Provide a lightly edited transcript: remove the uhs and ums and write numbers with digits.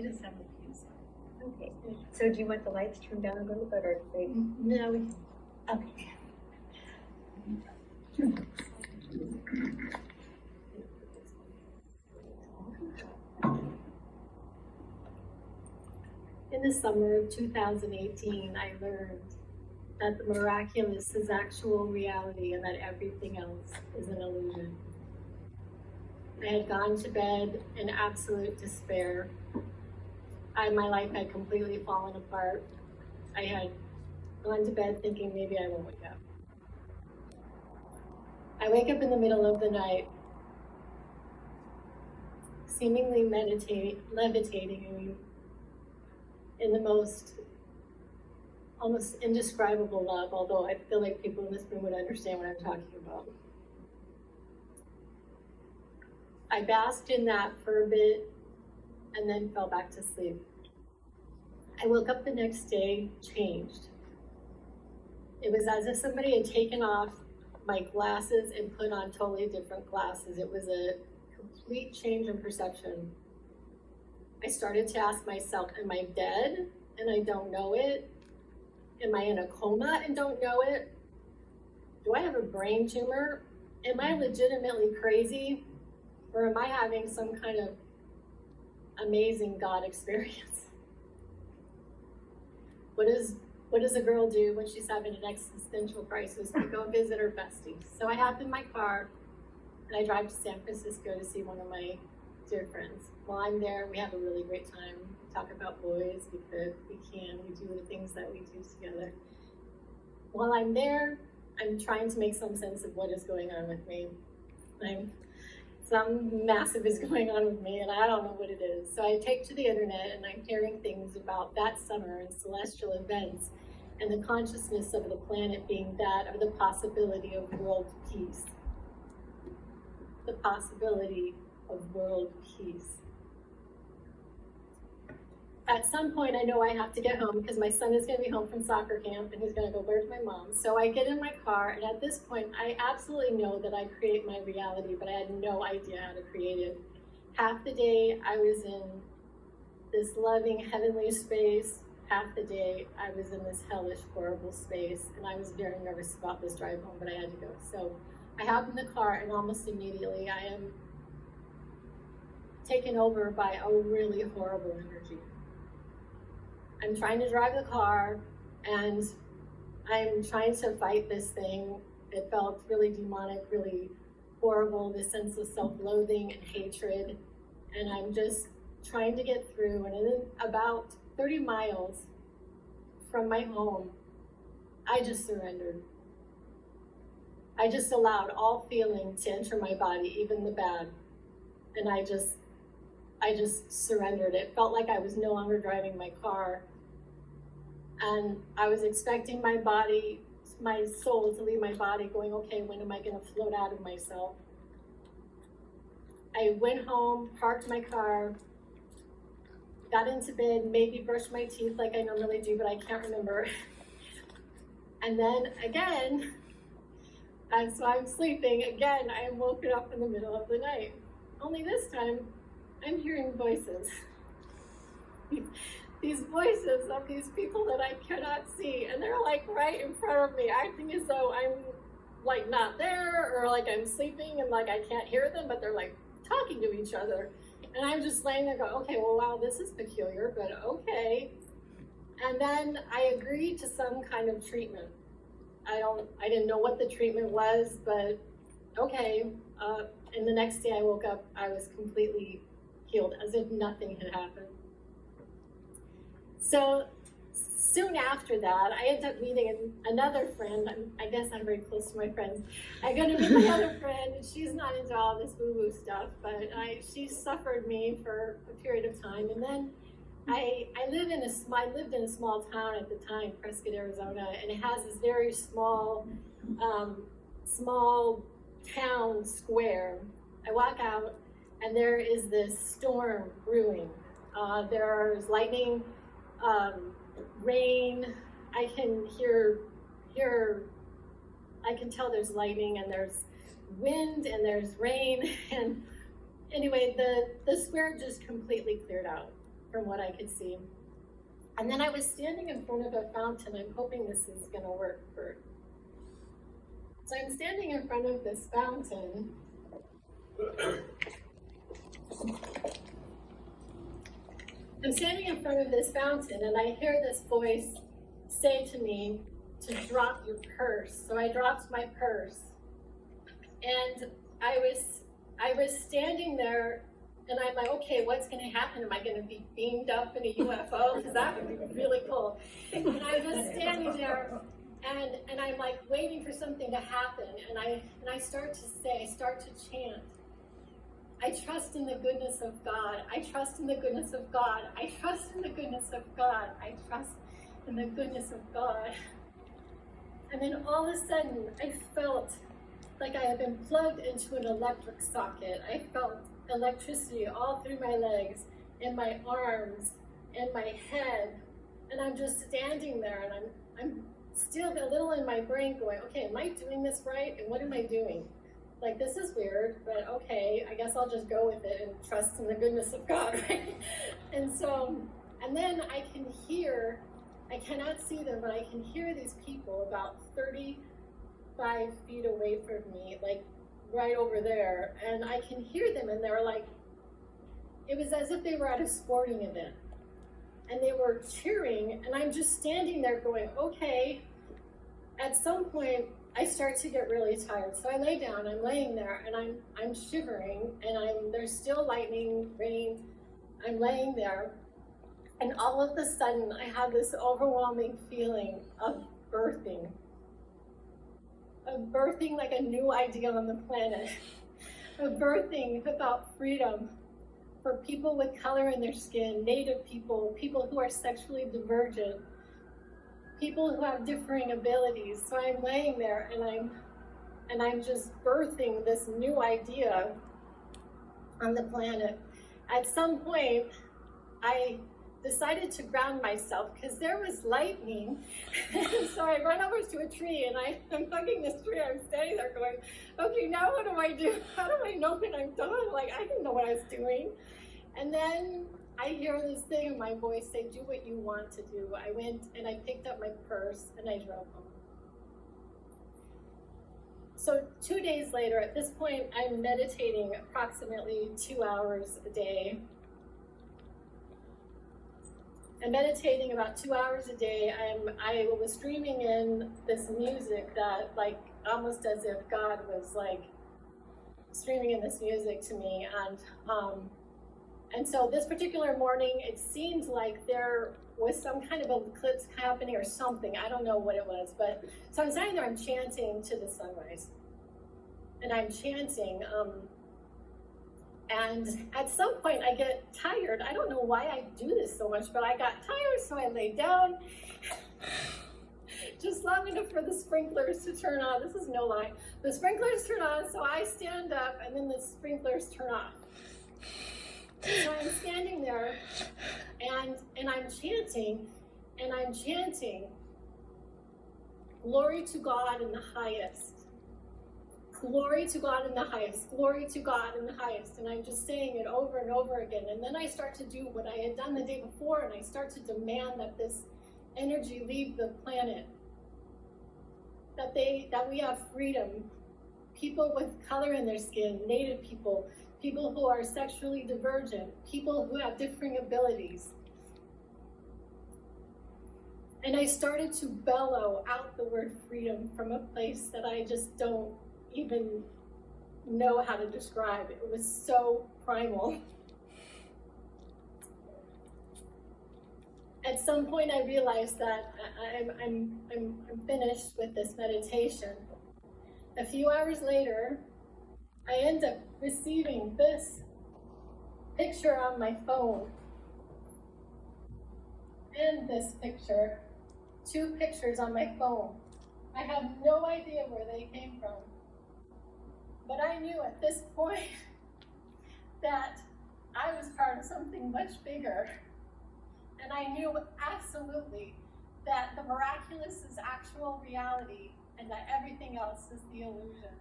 I just have a few. Okay. So do you want the lights turned down a little bit, or they? No, we. Okay. In the summer of 2018, I learned that the miraculous is actual reality and that everything else is an illusion. I had gone to bed in absolute despair. My life had completely fallen apart. I had gone to bed thinking maybe I won't wake up. I wake up in the middle of the night, seemingly levitating in the most almost indescribable love, although I feel like people in this room would understand what I'm talking about. I basked in that for a bit and then fell back to sleep. I woke up the next day changed. It was as if somebody had taken off my glasses and put on totally different glasses. It was a complete change in perception. I started to ask myself, am I dead and I don't know it? Am I in a coma and don't know it? Do I have a brain tumor? Am I legitimately crazy? Or am I having some kind of amazing God experience? What does a girl do when she's having an existential crisis? We go visit her besties. So I hop in my car and I drive to San Francisco to see one of my dear friends. While I'm there, we have a really great time. We talk about boys, we cook, we do the things that we do together. While I'm there, I'm trying to make some sense of what is going on with me. Some massive is going on with me and I don't know what it is. So I take to the internet and I'm hearing things about that summer and celestial events and the consciousness of the planet being that of the possibility of world peace. The possibility of world peace. At some point, I know I have to get home because my son is going to be home from soccer camp and he's going to go, where's my mom? So I get in my car, and at this point, I absolutely know that I create my reality, but I had no idea how to create it. Half the day, I was in this loving, heavenly space. Half the day, I was in this hellish, horrible space, and I was very nervous about this drive home, but I had to go. So I hop in the car, and almost immediately, I am taken over by a really horrible energy. I'm trying to drive the car and I'm trying to fight this thing. It felt really demonic, really horrible, this sense of self-loathing and hatred. And I'm just trying to get through. And in about 30 miles from my home, I just surrendered. I just allowed all feeling to enter my body, even the bad. And I just surrendered. It felt like I was no longer driving my car. And I was expecting my body, my soul to leave my body going, okay, when am I going to float out of myself? I went home, parked my car, got into bed, maybe brushed my teeth like I normally do, but I can't remember. And then again, and so I'm sleeping, again, I am woken up in the middle of the night. Only this time, I'm hearing voices. These voices of these people that I cannot see, and they're like right in front of me, acting as though I'm like not there, or like I'm sleeping and like I can't hear them, but they're like talking to each other. And I'm just laying there going, okay, well, wow, this is peculiar, but okay. And then I agreed to some kind of treatment. I didn't know what the treatment was, but okay. And the next day I woke up, I was completely healed, as if nothing had happened. So soon after that, I ended up meeting another friend. I guess I'm very close to my friends. I go to meet another friend, and she's not into all this woo-woo stuff, but she suffered me for a period of time. And then I lived in a small town at the time, Prescott, Arizona, and it has this very small town square. I walk out, and there is this storm brewing. There's lightning, rain. I can tell there's lightning, and there's wind, and there's rain. And anyway, the square just completely cleared out. from what I could see. And then I was standing in front of a fountain. I'm hoping this is going to work for. So I'm standing in front of this fountain. I'm standing in front of this fountain, and I hear this voice say to me to drop your purse. So I dropped my purse, and I was standing there, and I'm like, okay, what's going to happen? Am I going to be beamed up in a UFO? Because that would be really cool. And I'm just standing there, and I'm like waiting for something to happen, and I start to chant. I trust in the goodness of God. I trust in the goodness of God. I trust in the goodness of God. I trust in the goodness of God. And then all of a sudden, I felt like I had been plugged into an electric socket. I felt electricity all through my legs, in my arms, in my head. And I'm just standing there, and I'm still a little in my brain going, okay, am I doing this right? And what am I doing? Like, this is weird, but okay, I guess I'll just go with it and trust in the goodness of God, right? And then I can hear, I cannot see them, but I can hear these people about 35 feet away from me, like right over there. And I can hear them, and they're like, it was as if they were at a sporting event. And they were cheering, and I'm just standing there going, okay. At some point, I start to get really tired. So I lay down, I'm laying there, and I'm shivering, and there's still lightning, rain. I'm laying there, and all of a sudden I have this overwhelming feeling of birthing like a new idea on the planet, of birthing about freedom for people with color in their skin, Native people, people who are sexually divergent, people who have differing abilities. So I'm laying there, and I'm just birthing this new idea on the planet. At some point, I decided to ground myself because there was lightning. So I run over to a tree, and I'm hugging this tree. I'm standing there going, okay, now what do I do? How do I know when I'm done? Like, I didn't know what I was doing. And then I hear this thing in my voice say, do what you want to do. I went and I picked up my purse and I drove home. So 2 days later, at this point, I'm meditating approximately 2 hours a day. I'm meditating about 2 hours a day. I was streaming in this music that, like, almost as if God was like streaming in this music to me. And so this particular morning, it seemed like there was some kind of eclipse happening or something. I don't know what it was, but so I'm standing there, I'm chanting to the sunrise. And I'm chanting, and at some point I get tired. I don't know why I do this so much, but I got tired, so I lay down just long enough for the sprinklers to turn on. This is no lie. The sprinklers turn on, so I stand up, and then the sprinklers turn off. So I'm standing there, and I'm chanting, glory to God in the highest. Glory to God in the highest. Glory to God in the highest. And I'm just saying it over and over again. And then I start to do what I had done the day before, and I start to demand that this energy leave the planet. That we have freedom. People with color in their skin, Native people, people who are sexually divergent, people who have differing abilities. And I started to bellow out the word freedom from a place that I just don't even know how to describe. It was so primal. At some point I realized that I'm finished with this meditation. A few hours later, I end up receiving this picture on my phone and this picture, 2 pictures on my phone. I have no idea where they came from, but I knew at this point that I was part of something much bigger, and I knew absolutely that the miraculous is actual reality and that everything else is the illusion.